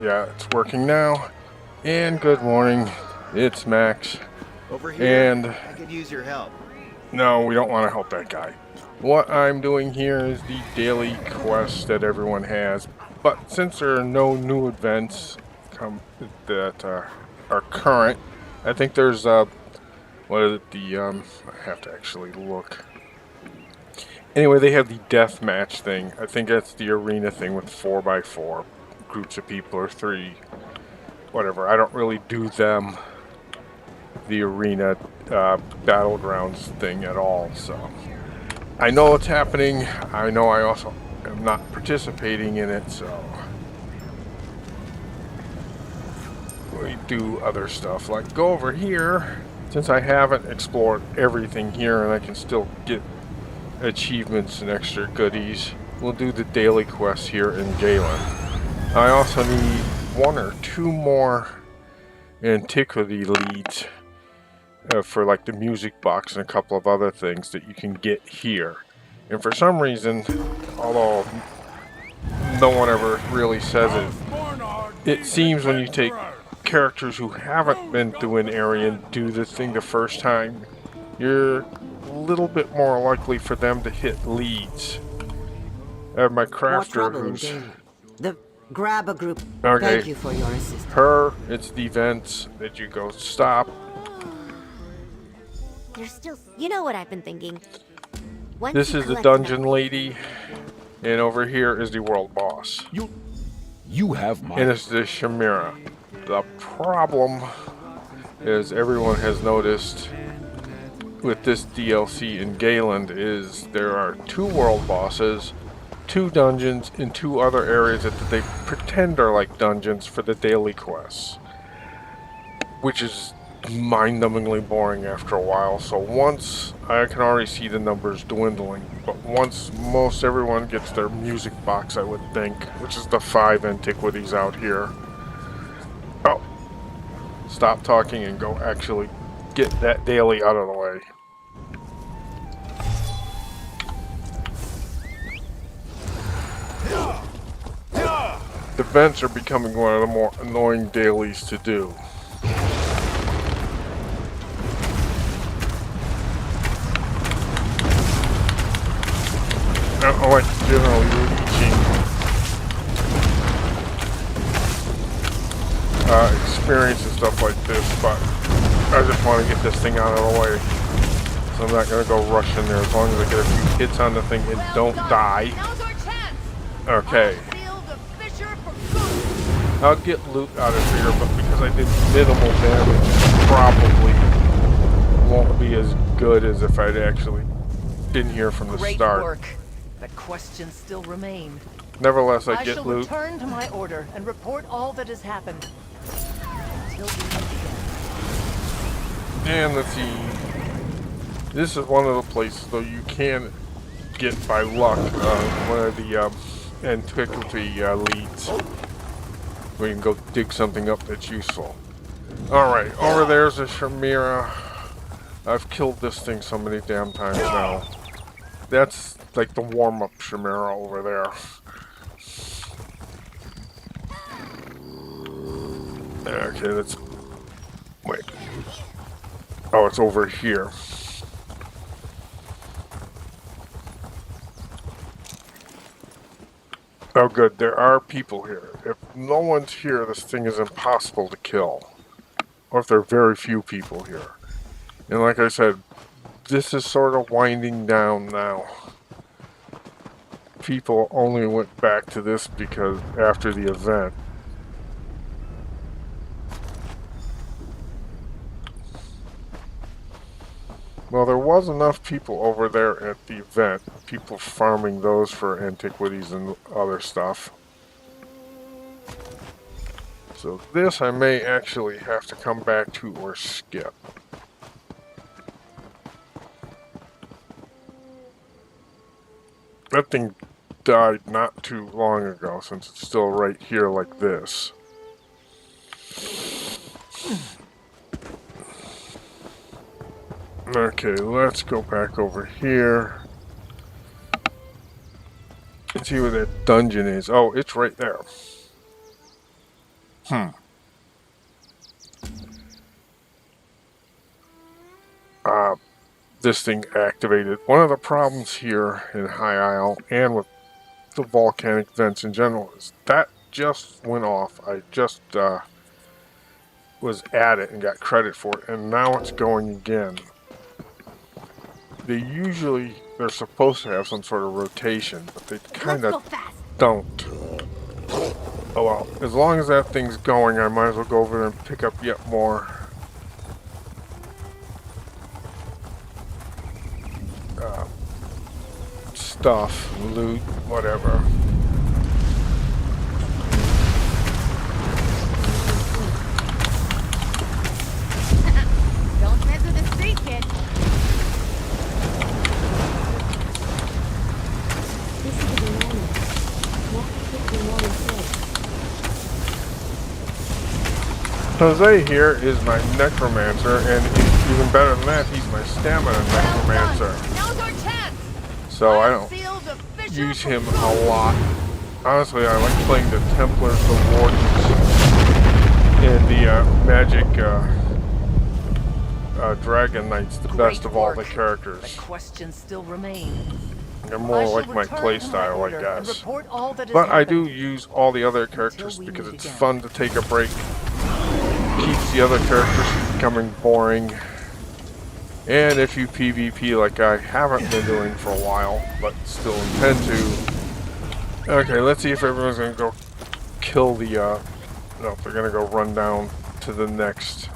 Yeah, it's working now. And good morning. It's Max. Over here, And I could use your help. no, we don't want to help that guy. What I'm doing here is the daily quest that everyone has. But since there are no new events that are current, I think there's what is it? I have to actually look. Anyway, they have the death match thing. I think that's the arena thing with 4x4 groups of people or three. Whatever. I don't really do the arena battlegrounds thing at all. So I know it's happening. I know I also am not participating in it. So we do other stuff like go over here. Since I haven't explored everything here and I can still get achievements and extra goodies, we'll do the daily quests here in Galen. I also need one or two more antiquity leads for like the music box and a couple of other things that you can get here. And for some reason, although no one ever really says it seems when you take characters who haven't been through an area and do the thing the first time, you're a little bit more likely for them to hit leads. I have my crafter who's... The grab a group. Okay. Thank you for your assistance. Her, it's the events that you go stop. There's still... You know what I've been thinking. Once This you is the collect dungeon enough- lady, and over here is the world boss. You have my... And it's the Chimera. The problem is everyone has noticed with this DLC in Galen is there are 2 world bosses, 2 dungeons, and 2 other areas that they pretend are like dungeons for the daily quests. Which is mind-numbingly boring after a while. So once, I can already see the numbers dwindling, but once most everyone gets their music box, I would think, which is the 5 antiquities out here. Oh, stop talking and go actually get that daily out of the way. The vents are becoming one of the more annoying dailies to do. I like generally reaching experience and stuff like this, but I just want to get this thing out of the way. So I'm not going to go rush in there as long as I get a few hits on the thing and don't die. Okay. I'll get loot out of here, but because I did minimal damage, it probably won't be as good as if I'd actually been here from the start. Great work. But questions still remain. Nevertheless, I I get shall loot. return to my order and report all that has happened. Until we meet again. And let's see. This is one of the places, though, you can get by luck one of the antiquity leads. We can go dig something up that's useful. Alright, over there's a Chimera. I've killed this thing so many damn times now. That's like the warm-up Chimera over there. Okay, let's... Wait. Oh, it's over here. Oh good, there are people here. If no one's here, this thing is impossible to kill. Or if there are very few people here. And like I said, this is sort of winding down now. People only went back to this because after the event. Well, there was enough people over there at the event. People farming those for antiquities and other stuff. So this I may actually have to come back to or skip. That thing died not too long ago, since it's still right here like this. Okay, let's go back over here. Let's see where that dungeon is. Oh, it's right there. This thing activated. One of the problems here in High Isle and with the volcanic vents in general is that just went off. I just was at it and got credit for it, and now it's going again. They're supposed to have some sort of rotation, but they kind Let's go of fast. don't. Oh well, as long as that thing's going, I might as well go over there and pick up yet more stuff, loot, whatever. Don't mess with the street kid. This is a banana. Not particularly more safe. Jose here is my necromancer, and even better than that, he's my stamina necromancer. Now's our chance. So I don't Field official use him a lot. Honestly, I like playing the Templars, the Wardens, and the magic Dragon Knights the best of all the characters. The questions still remain. They're more like my playstyle, I And guess. report all that has But I do happened. use all the other characters we because meet it's again. fun to take a break. Keeps the other characters from becoming boring. And if you PvP like I haven't been doing for a while, but still intend to. Okay, let's see if everyone's gonna go kill the, no, they're gonna go run down to the next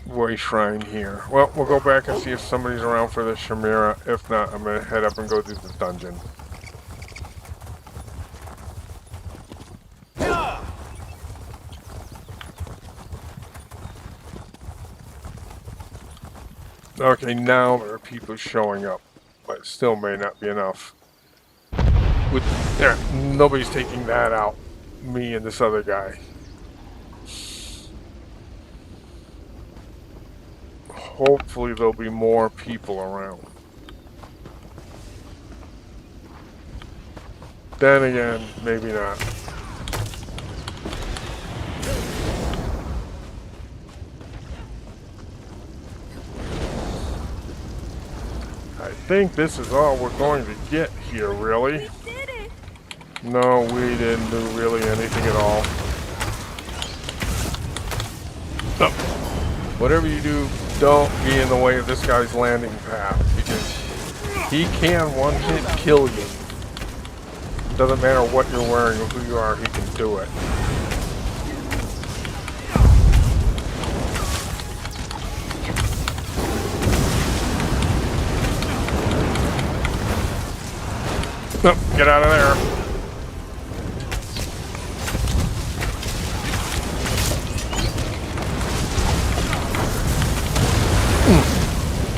way shrine here. Well, we'll go back and see if somebody's around for the Chimera. If not, I'm gonna head up and go do the dungeon. Okay, now there are people showing up, but it still may not be enough. With there, nobody's taking that out. Me and this other guy. Hopefully there'll be more people around. Then again, maybe not. I think this is all we're going to get here, really. We did it. No, we didn't do really anything at all. No. Whatever you do, don't be in the way of this guy's landing path, because he can one-hit kill you. Doesn't matter what you're wearing or who you are, he can do it. No, get out of there.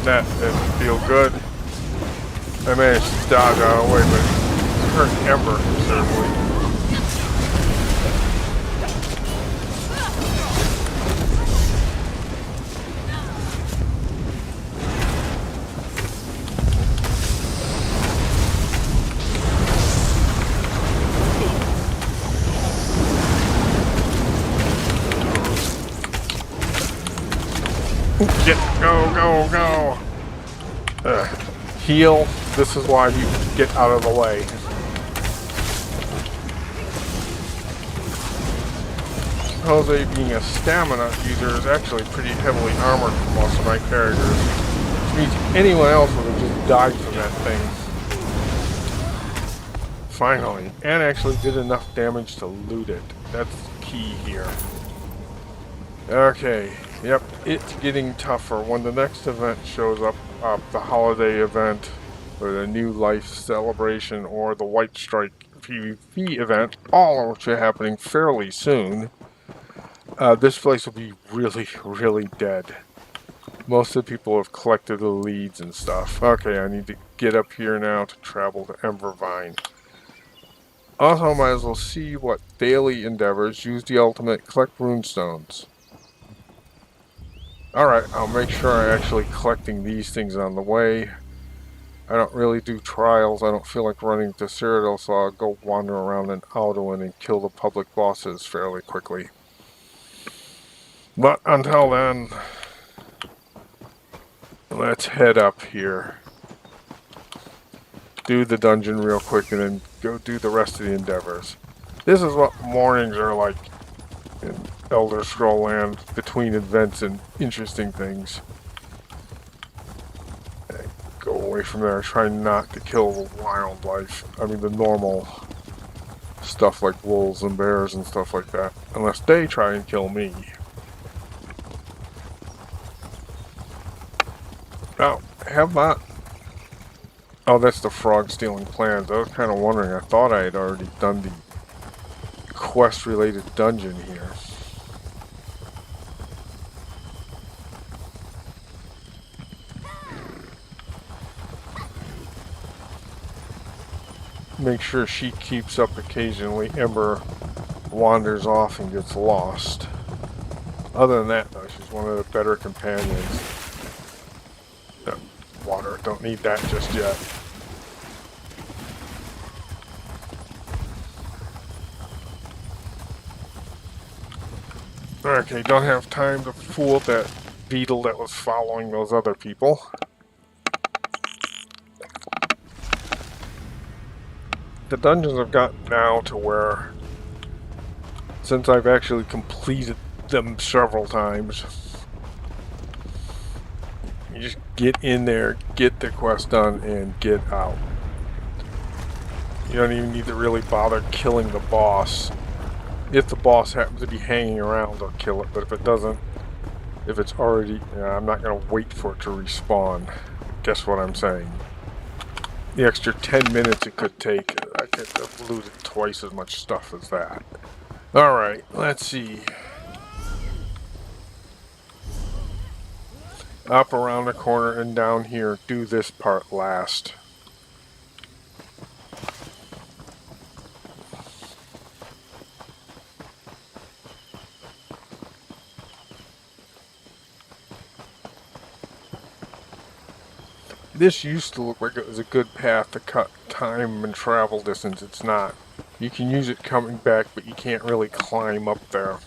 That didn't feel good. I managed to dodge out of the way, but it hurt Ember considerably. Go. Heal. This is why you get out of the way. Jose, being a stamina user, is actually pretty heavily armored for most of my characters. Which means anyone else would have just died from that thing. Finally. And actually did enough damage to loot it. That's key here. Okay. Yep, it's getting tougher. When the next event shows up, the holiday event, or the New Life celebration, or the White Strike PvP event, all of which are happening fairly soon, this place will be really, really dead. Most of the people have collected the leads and stuff. Okay, I need to get up here now to travel to Embervine. Also, I might as well see what daily endeavors use the ultimate, collect runestones. Alright, I'll make sure I'm actually collecting these things on the way. I don't really do trials. I don't feel like running to Cyrodiil, so I'll go wander around in Alduin and kill the public bosses fairly quickly. But until then, let's head up here. Do the dungeon real quick and then go do the rest of the endeavors. This is what mornings are like in Elder Scroll Land, between events and interesting things. Go away from there. Try not to kill the wildlife. I mean the normal stuff like wolves and bears and stuff like that. Unless they try and kill me. Now, have not... Oh, that's the frog stealing plans. I was kind of wondering. I thought I had already done the quest-related dungeon here. Make sure she keeps up occasionally. Ember wanders off and gets lost. Other than that, though, she's one of the better companions. Water, don't need that just yet. Okay, don't have time to fool that beetle that was following those other people. The dungeons I've got now to where, since I've actually completed them several times, you just get in there, get the quest done, and get out. You don't even need to really bother killing the boss. If the boss happens to be hanging around, I'll kill it, but if it doesn't, if it's already... I'm not going to wait for it to respawn. Guess what I'm saying? The extra 10 minutes it could take, I could have looted twice as much stuff as that. Alright, let's see. Up around the corner and down here. Do this part last. This used to look like it was a good path to cut time and travel distance. It's not. You can use it coming back, but you can't really climb up there.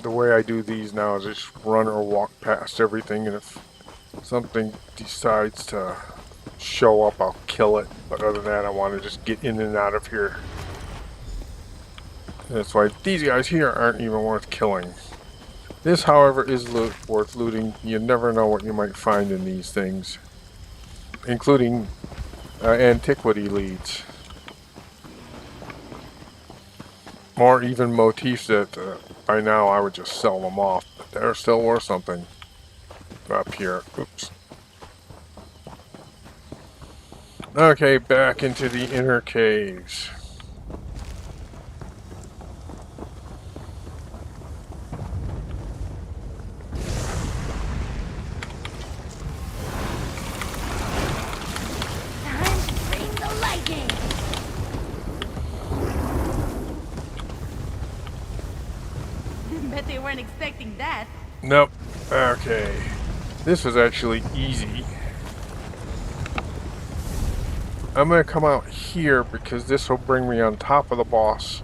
The way I do these now is just run or walk past everything, and if something decides to show up, I'll kill it. But other than that, I want to just get in and out of here. And that's why these guys here aren't even worth killing. This, however, is worth looting. You never know what you might find in these things, including antiquity leads. Or even motifs that by now I would just sell them off, but they're still worth something. Up here. Oops. Okay, back into the inner caves. Time to bring the lightning. Bet they weren't expecting that. Nope. Okay. This was actually easy. I'm going to come out here because this will bring me on top of the boss.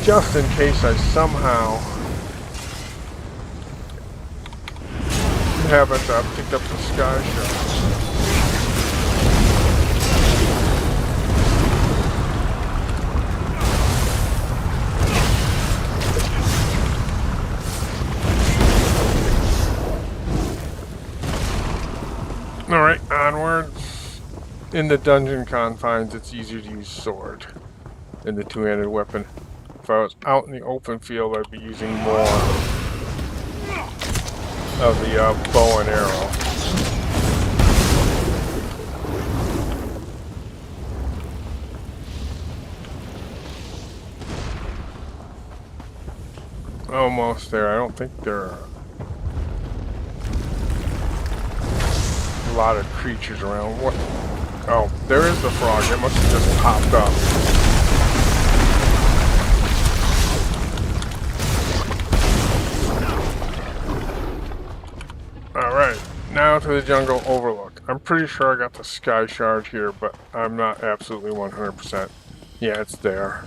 Just in case I somehow haven't picked up the sky shot. Alright, onward. In the dungeon confines, it's easier to use sword than the two-handed weapon. If I was out in the open field, I'd be using more of the bow and arrow. Almost there. I don't think there are a lot of creatures around. What? Oh, there is the frog. It must have just popped up. to the jungle overlook. I'm pretty sure I got the sky shard here, but I'm not absolutely 100%. Yeah, it's there.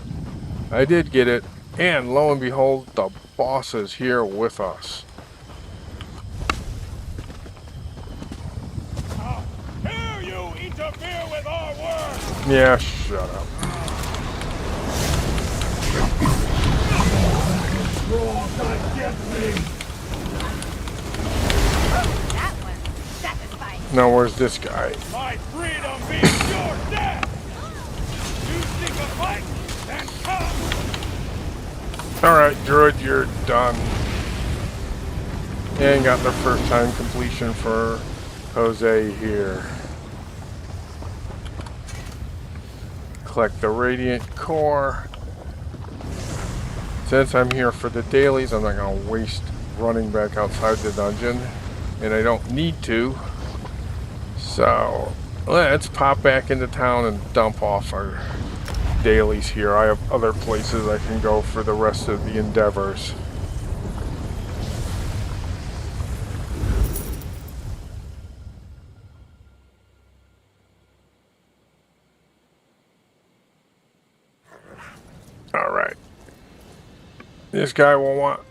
I did get it, and lo and behold, the boss is here with us. How dare you interfere with our work? Yeah, shut up. That was satisfying. Now where's this guy? My freedom means your death! You seek a fight? Then come! Alright, Druid, you're done. And got the first time completion for Jose here. Collect the Radiant Core. Since I'm here for the dailies, I'm not going to waste running back outside the dungeon. And I don't need to. So, let's pop back into town and dump off our dailies here. I have other places I can go for the rest of the endeavors. Alright. This guy will want...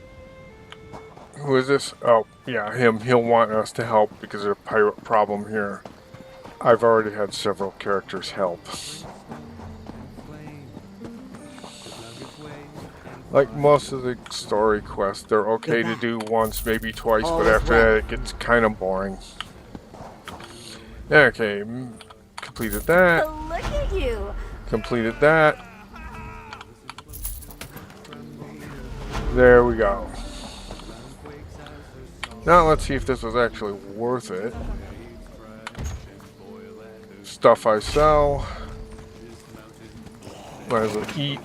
Who is this? Oh, yeah, him. He'll want us to help because there's a pirate problem here. I've already had several characters help. Like most of the story quests, they're okay to do once, maybe twice, but after that it gets kind of boring. Okay, completed that. Look at you. Completed that. There we go. Now let's see if this was actually worth it. Stuff I sell. Might as well eat.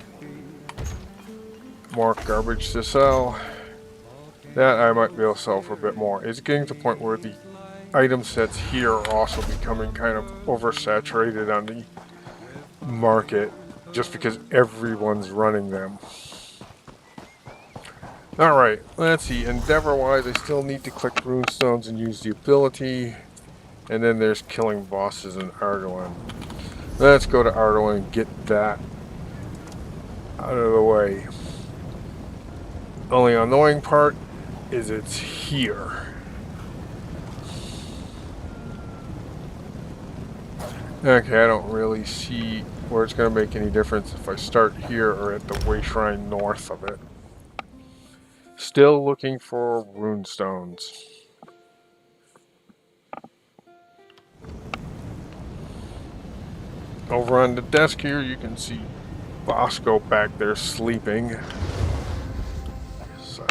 More garbage to sell. That I might be able to sell for a bit more. It's getting to the point where the item sets here are also becoming kind of oversaturated on the market just because everyone's running them. Alright, let's see. Endeavor-wise, I still need to click runestones and use the ability. And then there's killing bosses in Ardoin. Let's go to Ardoin and get that out of the way. Only annoying part is it's here. Okay, I don't really see where it's going to make any difference if I start here or at the Way Shrine north of it. Still looking for runestones. Over on the desk here, you can see Bosco back there sleeping. So,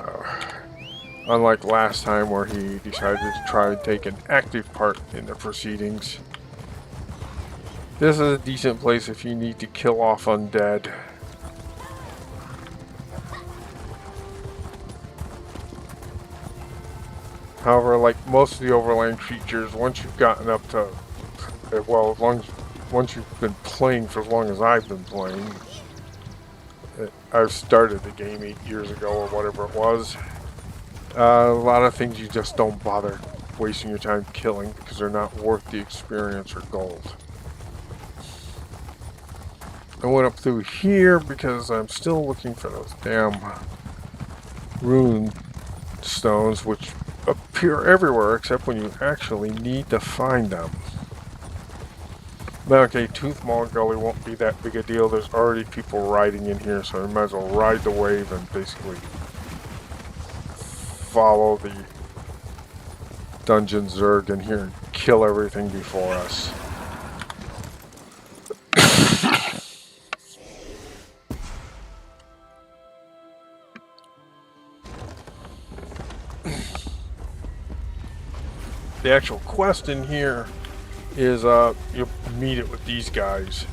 unlike last time where he decided to try and take an active part in the proceedings, this is a decent place if you need to kill off undead. However, like most of the overland creatures, once you've gotten up to, well, once you've been playing for as long as I've been playing, I've started the game 8 years ago or whatever it was. A lot of things you just don't bother wasting your time killing because they're not worth the experience or gold. I went up through here because I'm still looking for those damn rune stones, which appear everywhere except when you actually need to find them. Okay, Tooth Maw Gully won't be that big a deal. There's already people riding in here, so I might as well ride the wave and basically follow the Dungeon Zerg in here and kill everything before us. The actual quest in here is, you'll meet it with these guys,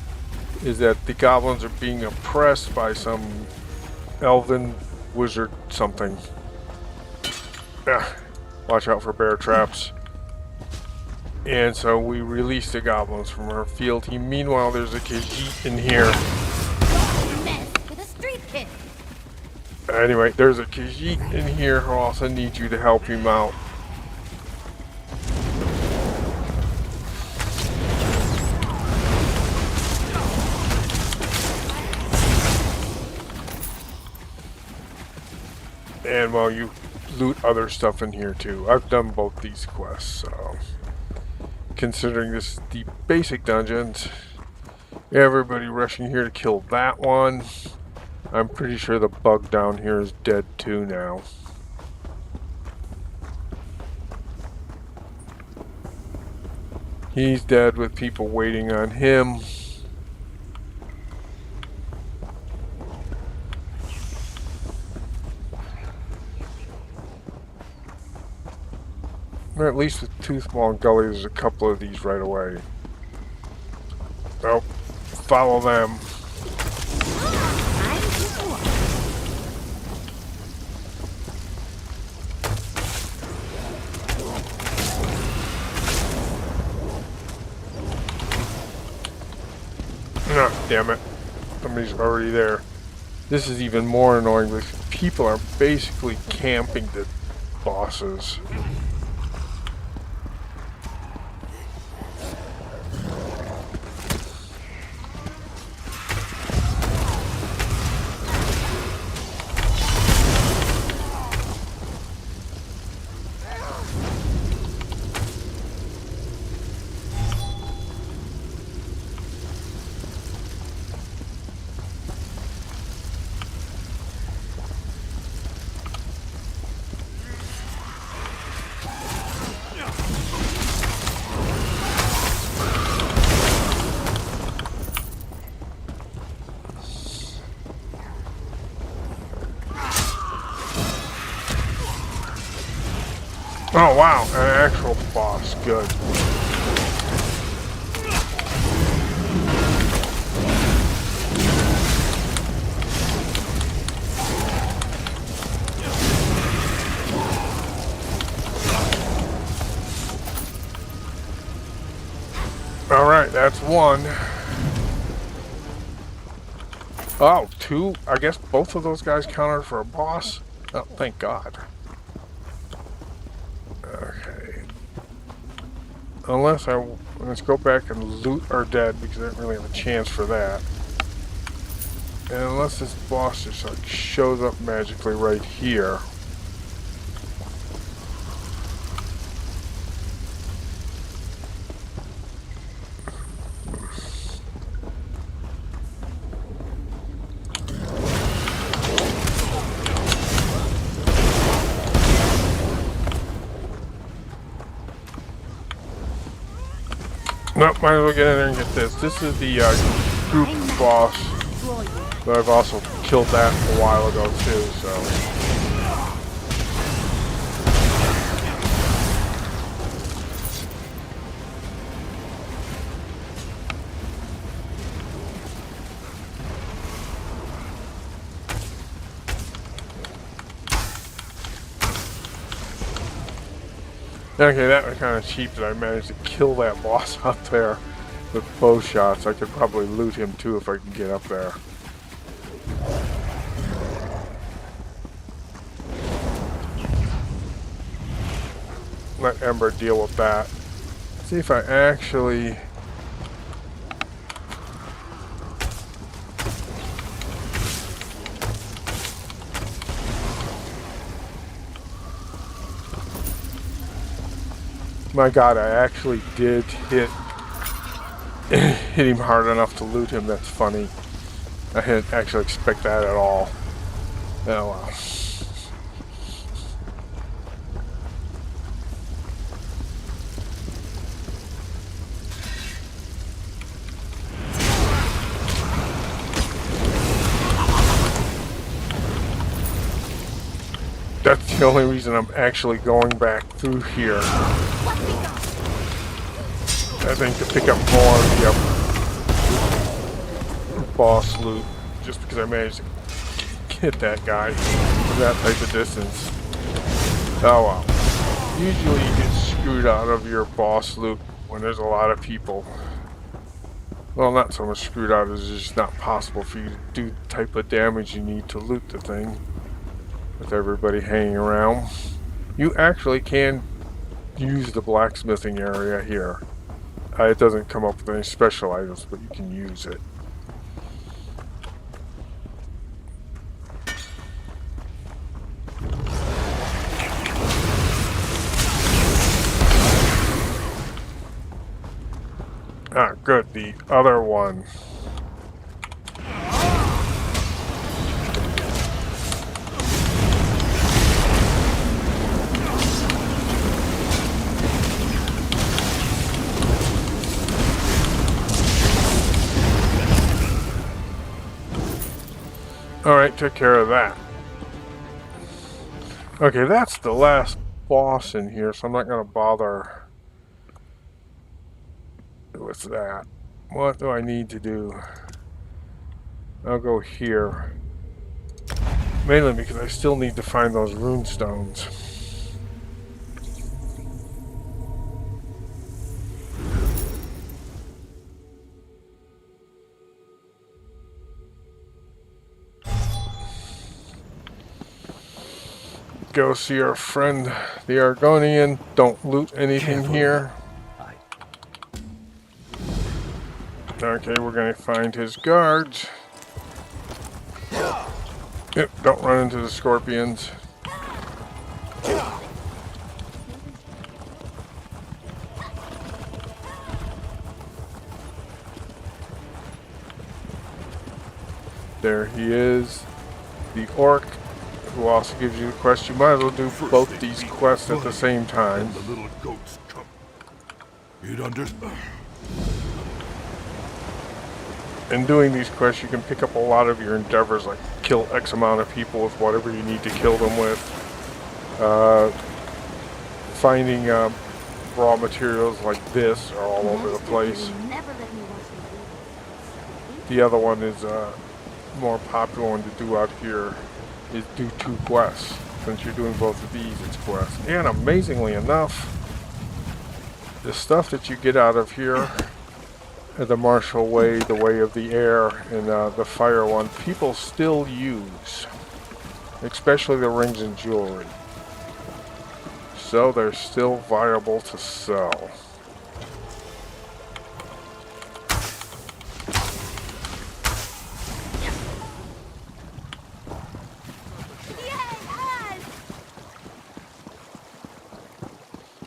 is that the goblins are being oppressed by some elven wizard something. Watch out for bear traps. And so we release the goblins from our field team. Meanwhile, there's a Khajiit in here. With a street kid. Anyway, there's a Khajiit in here who also needs you to help him out. And well, you loot other stuff in here too. I've done both these quests, so considering this is the basic dungeons, everybody rushing here to kill that one. I'm pretty sure the bug down here is dead too now. He's dead with people waiting on him. Or at least with Toothmaw Gully, there's a couple of these right away. Oh, follow them. Ah, damn it. Somebody's already there. This is even more annoying because people are basically camping the bosses. Oh wow, an actual boss, good. Alright, that's one. Oh, two? I guess both of those guys counted for a boss? Oh, thank God. Okay. Let's go back and loot our dead because I don't really have a chance for that. And unless this boss just like shows up magically right here. Nope, might as well get in there and get this. This is the group boss, but I've also killed that a while ago too, so. Okay, that was kind of cheap that I managed to kill that boss up there with bow shots. I could probably loot him too if I can get up there. Let Ember deal with that. See if I actually... My God, I actually did hit him hard enough to loot him. That's funny. I didn't actually expect that at all. Oh well. That's the only reason I'm actually going back through here. I think to pick up more of the boss loot, just because I managed to get that guy from that type of distance. Oh well. Usually you get screwed out of your boss loot when there's a lot of people. Well, not so much screwed out as it's just not possible for you to do the type of damage you need to loot the thing with everybody hanging around. You actually can use the blacksmithing area here. It doesn't come up with any special items, but you can use it. Ah, good. The other one. Alright, took care of that. Okay, that's the last boss in here, so I'm not going to bother with that. What do I need to do? I'll go here. Mainly because I still need to find those rune stones. Go see our friend, the Argonian. Don't loot anything here. Okay, we're going to find his guards. Yep, don't run into the scorpions. There he is. The orc, who also gives you the quest. You might as well do both these quests at the same time. The little goats come. You'd understand. In doing these quests, you can pick up a lot of your endeavors, like kill X amount of people with whatever you need to kill them with. Finding raw materials like this are all over the place. Never let me watch my The other one is more popular one to do out here is do 2 quests. Since you're doing both of these, it's quests. And amazingly enough, the stuff that you get out of here, the martial way, the way of the air, and the fire one, people still use, especially the rings and jewelry. So they're still viable to sell.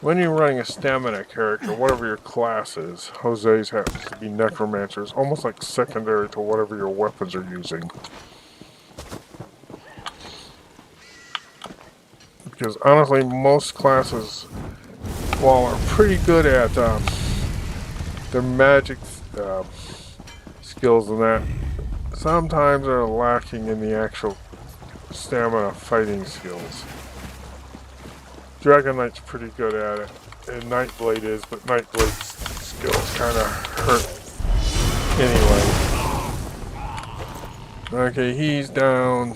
When you're running a stamina character, whatever your class is, Jose's happens to be necromancers, almost like secondary to whatever your weapons are using. Because honestly, most classes, while are pretty good at their magic skills and that, sometimes are lacking in the actual stamina fighting skills. Dragon Knight's pretty good at it, and Nightblade is, but Nightblade's skills kind of hurt anyway. Okay, he's down.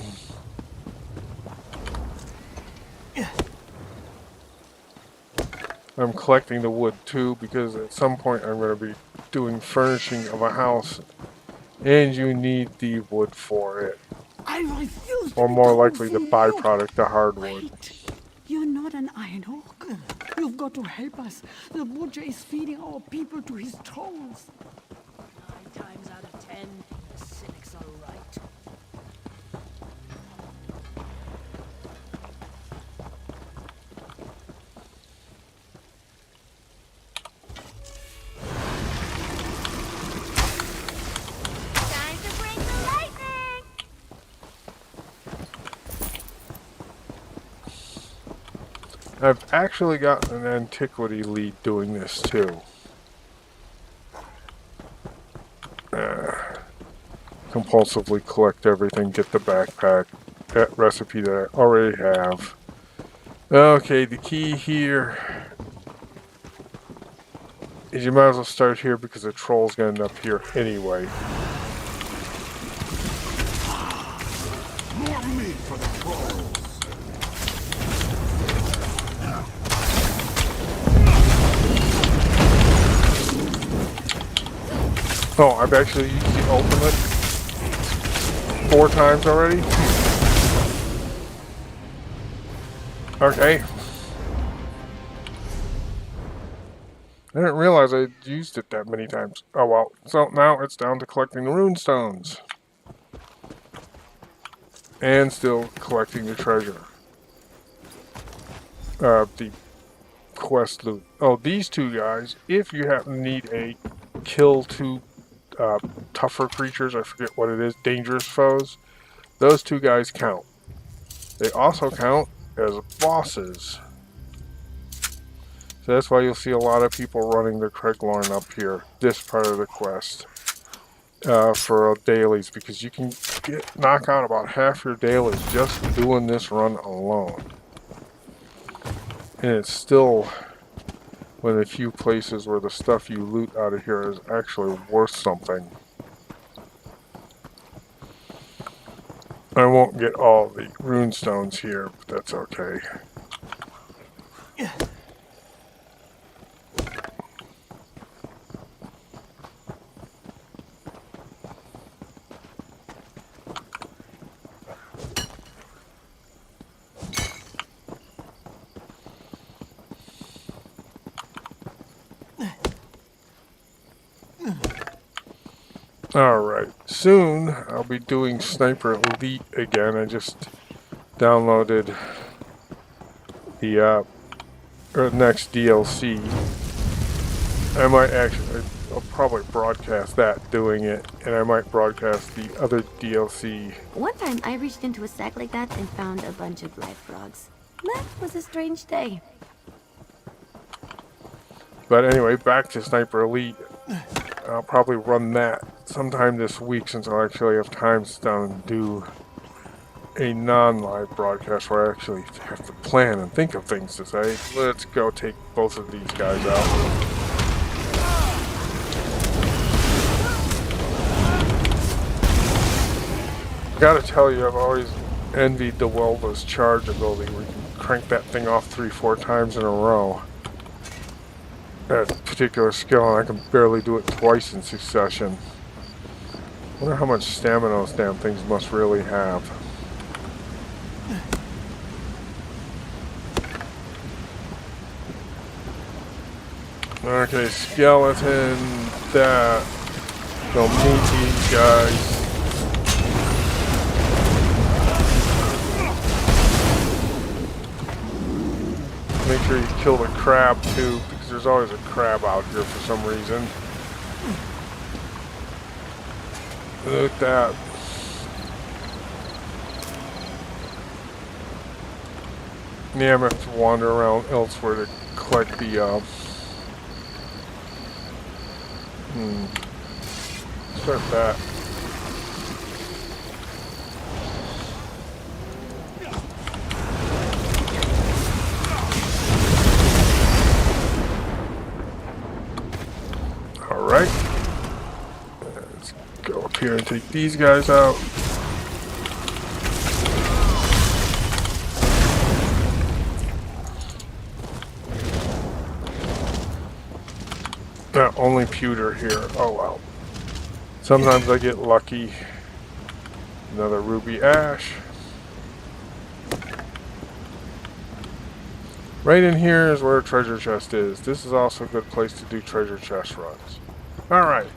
I'm collecting the wood too, because at some point I'm going to be doing furnishing of a house, and you need the wood for it. I refuse to Or more be likely the told for you. byproduct, the hardwood. Wait. You're not an Iron Orc. You've got to help us. The butcher is feeding our people to his trolls. 9 times out of 10, the cynics are right. Time to bring the lightning! I've actually gotten an antiquity lead doing this too. Compulsively collect everything, get the backpack, that recipe that I already have. Okay, the key here is you might as well start here because the troll's gonna end up here anyway. More meat for the trolls. Oh, I've actually used the ultimate 4 times already. Okay. I didn't realize I used it that many times. Oh well. So now it's down to collecting the rune stones. And still collecting the treasure. The quest loot. Oh, these 2 guys, if you happen to need a kill two tougher creatures, I forget what it is, dangerous foes, those two guys count. They also count as bosses. So that's why you'll see a lot of people running the Craiglorn up here, this part of the quest, for dailies, because you can knock out about half your dailies just doing this run alone. And it's still one of the few places where the stuff you loot out of here is actually worth something. I won't get all the rune stones here, but that's okay. Alright, soon I'll be doing Sniper Elite again. I just downloaded the next DLC. I might actually, I'll probably broadcast that doing it, and I might broadcast the other DLC. One time I reached into a sack like that and found a bunch of live frogs. That was a strange day. But anyway, back to Sniper Elite. I'll probably run that sometime this week, since I'll actually have time to sit down and do a non-live broadcast where I actually have to plan and think of things to say. Let's go take both of these guys out. Gotta tell you, I've always envied the Welva's charge ability, where you can crank that thing off 3-4 times in a row. That particular skill, and I can barely do it twice in succession. I wonder how much stamina those damn things must really have. Okay, skeleton, that. Don't meet these guys. Make sure you kill the crab too, because there's always a crab out here for some reason. Look at that. Yeah, I'm gonna have to wander around elsewhere to collect the start that. Alright. Let's go up here and take these guys out. Only pewter here. Oh well. Sometimes I get lucky. Another ruby ash. Right in here is where a treasure chest is. This is also a good place to do treasure chest runs. Alright.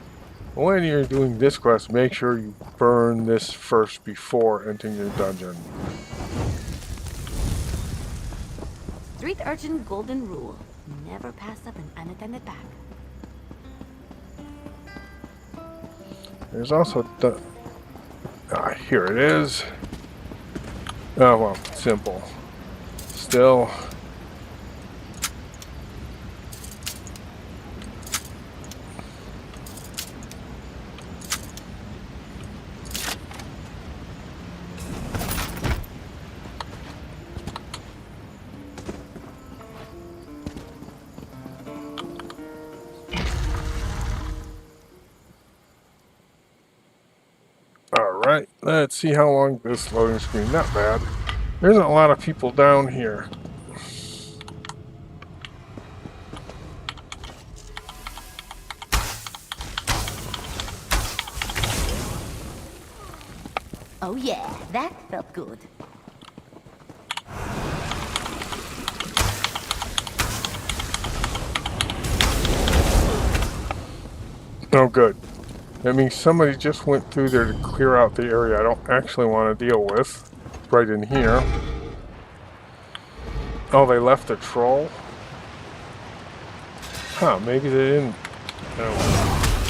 When you're doing this quest, make sure you burn this first before entering your dungeon. Street urchin golden rule. Never pass up an unattended pack. There's also the... Ah, here it is. Oh, well, simple. Still... Alright, let's see how long this loading screen. Not bad. There isn't a lot of people down here. Oh yeah, that felt good. Oh good. That means somebody just went through there to clear out the area I don't actually want to deal with. Right in here. Oh, they left a troll? Huh, maybe they didn't. Oh.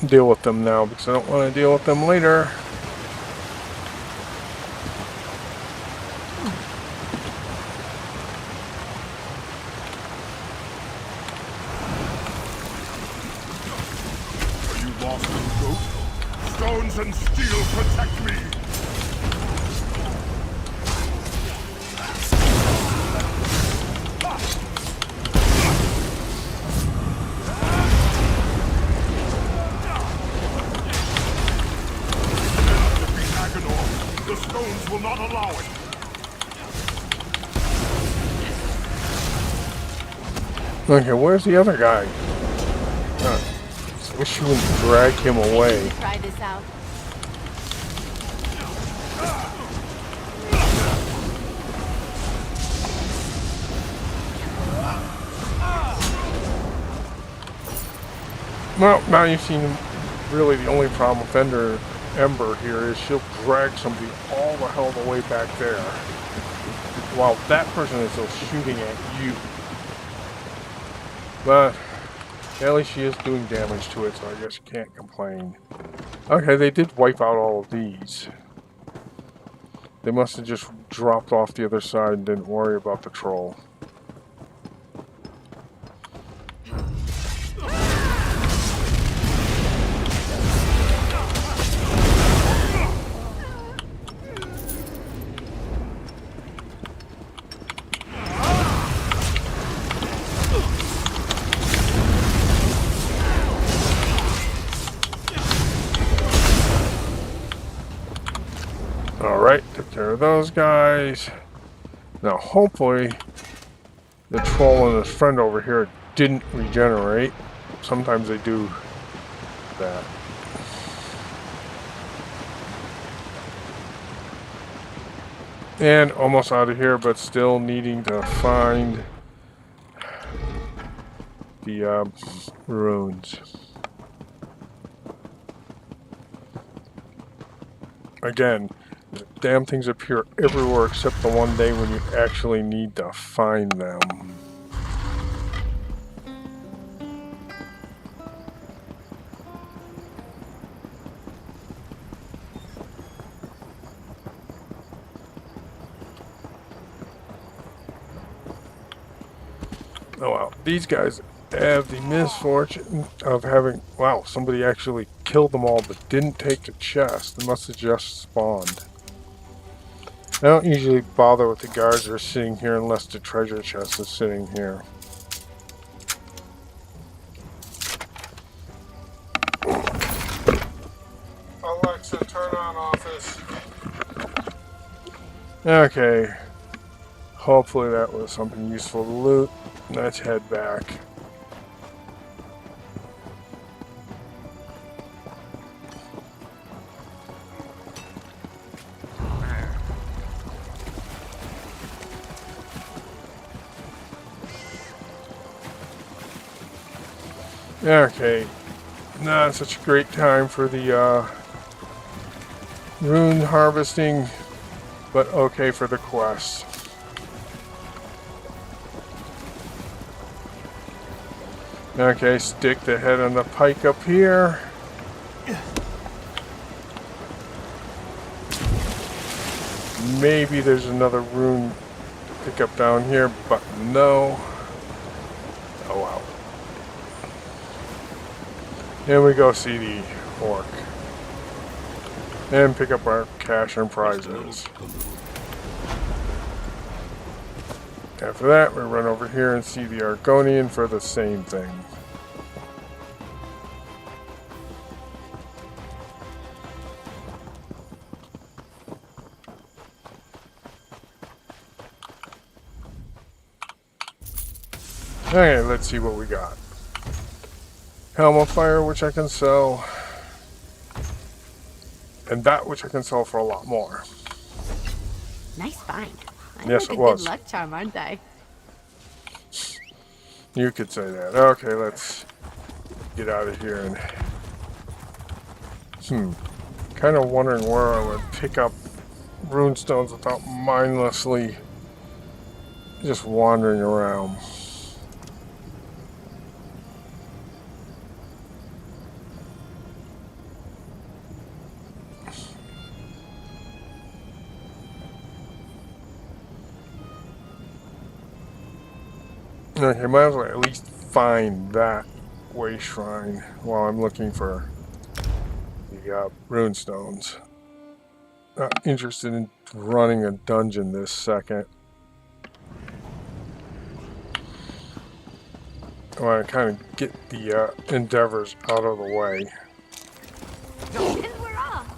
deal with them now because I don't want to deal with them later. Are you lost in ghost? Stones and steel protect me! The stones will not allow it. Okay, where's the other guy? I wish you wouldn't drag him away. Try this out. Well, now you've seen really the only problem with Ember here is she'll drag somebody all the hell the way back there while that person is still shooting at you. But at least she is doing damage to it, so I guess you can't complain. Okay, they did wipe out all of these. They must have just dropped off the other side and didn't worry about the troll. Alright, took care of those guys. Now hopefully the troll and his friend over here didn't regenerate. Sometimes they do that. And almost out of here, but still needing to find the ruins. Again, the damn things appear everywhere except the one day when you actually need to find them. Oh wow, these guys have the misfortune of having, wow, somebody actually killed them all but didn't take the chest. They must have just spawned. I don't usually bother with the guards that are sitting here unless the treasure chest is sitting here. Alexa, turn on office. Okay. Hopefully that was something useful to loot. Let's head back. Okay, not such a great time for the rune harvesting, but okay for the quest. Okay, stick the head on the pike up here. Maybe there's another rune to pick up down here, but no. Oh wow. And we go see the orc. And pick up our cash and prizes. After that, we run over here and see the Argonian for the same thing. Okay, let's see what we got. Helm of Fire, which I can sell. And that which I can sell for a lot more. Nice find. I'm Yes, like it a was. good luck charm, aren't I? You could say that. Okay, let's get out of here and... Kind of wondering where I would pick up runestones without mindlessly just wandering around. Okay, might as well at least find that way shrine while I'm looking for the rune stones. Not interested in running a dungeon this second. I want to kind of get the endeavors out of the way. And we're off.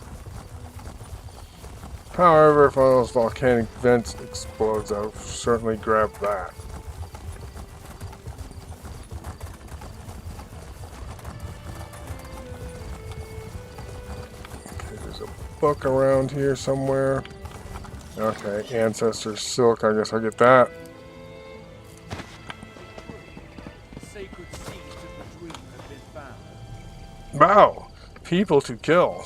However, if one of those volcanic vents explodes, I'll certainly grab that. Okay, there's a book around here somewhere. Okay, Ancestor Silk, I guess I'll get that. Sacred seeds of the dream have been found. Wow! People to kill.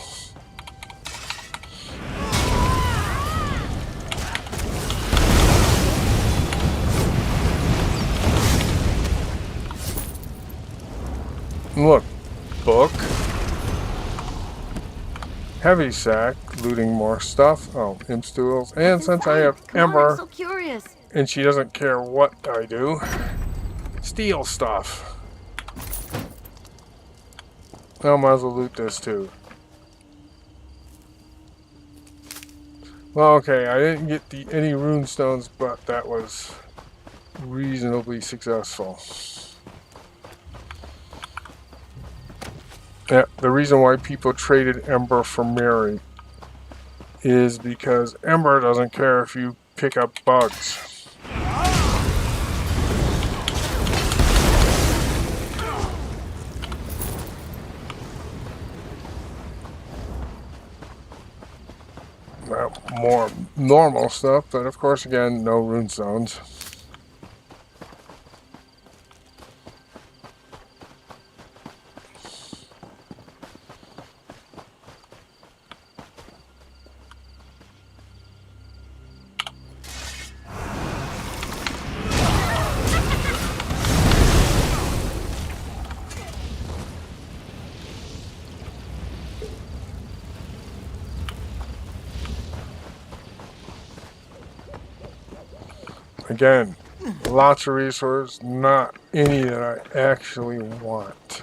Look, book. Heavy sack, looting more stuff. Oh, imp stools. And since I have Come on, I'm Ember, so curious. and she doesn't care what I do, steal stuff. I might as well loot this too. Well, okay, I didn't get any rune stones, but that was reasonably successful. Yeah, the reason why people traded Ember for Mary is because Ember doesn't care if you pick up bugs. Well, more normal stuff, but of course, again, no rune stones. Again, lots of resources, not any that I actually want.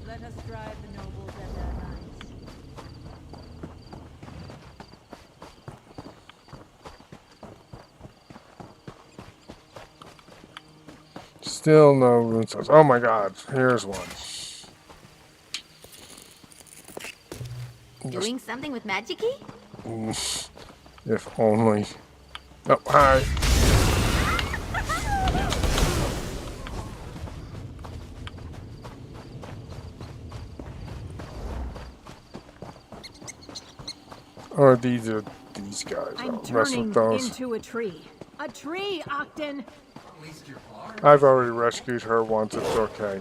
Let us drive the nobles and their knights. Still no rune stones. Oh my god, here's one. Doing something with magic-y? If only. Oh, hi. Or these are these guys. I'm I'll mess turning with those. into a tree. A tree, Octon! I've already rescued her once, it's okay.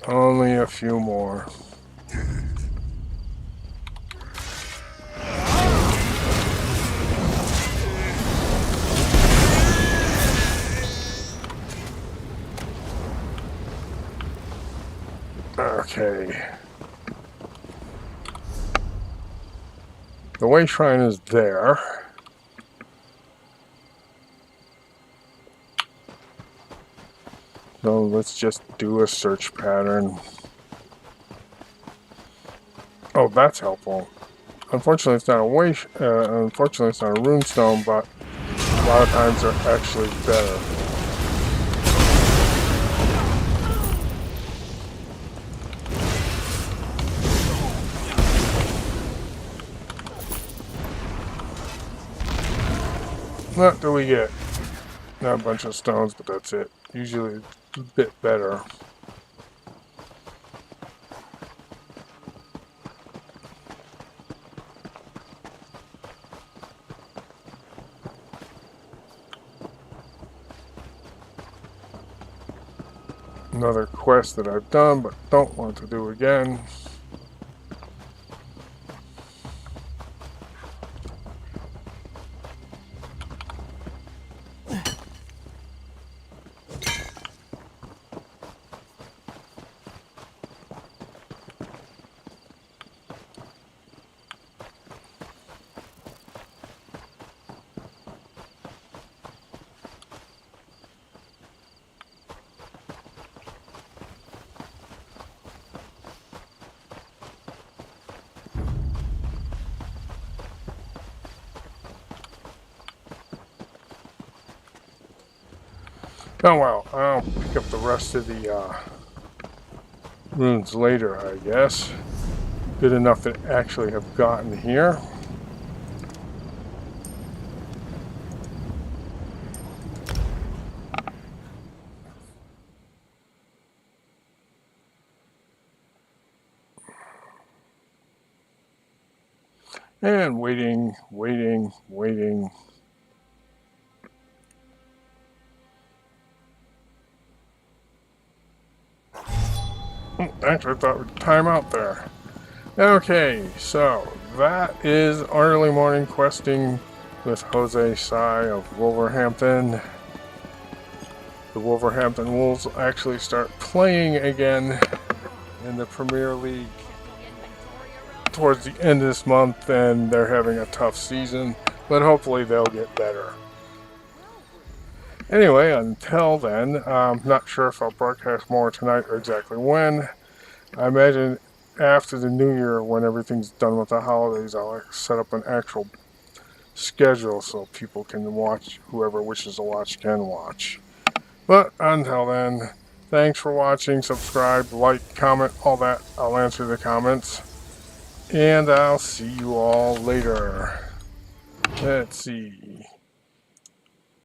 Only a few more. Okay. The way shrine is there. So let's just do a search pattern. Oh, that's helpful. Unfortunately, it's not unfortunately, it's not a rune stone, but a lot of times they're actually better. What do we get? Not a bunch of stones, but that's it. usually a bit better. Another quest that I've done but don't want to do again. Oh well, I'll pick up the rest of the runes later, I guess. Good enough to actually have gotten here. And waiting. Actually, I thought we'd time out there. Okay, so that is early morning questing with Sa of Wolverhampton. The Wolverhampton Wolves actually start playing again in the Premier League towards the end of this month, and they're having a tough season, but hopefully they'll get better. Anyway, until then, I'm not sure if I'll broadcast more tonight or exactly when. I imagine after the new year, when everything's done with the holidays, I'll set up an actual schedule so people can watch, whoever wishes to watch can watch. But until then, thanks for watching, subscribe, like, comment, all that. I'll answer the comments. And I'll see you all later. Let's see.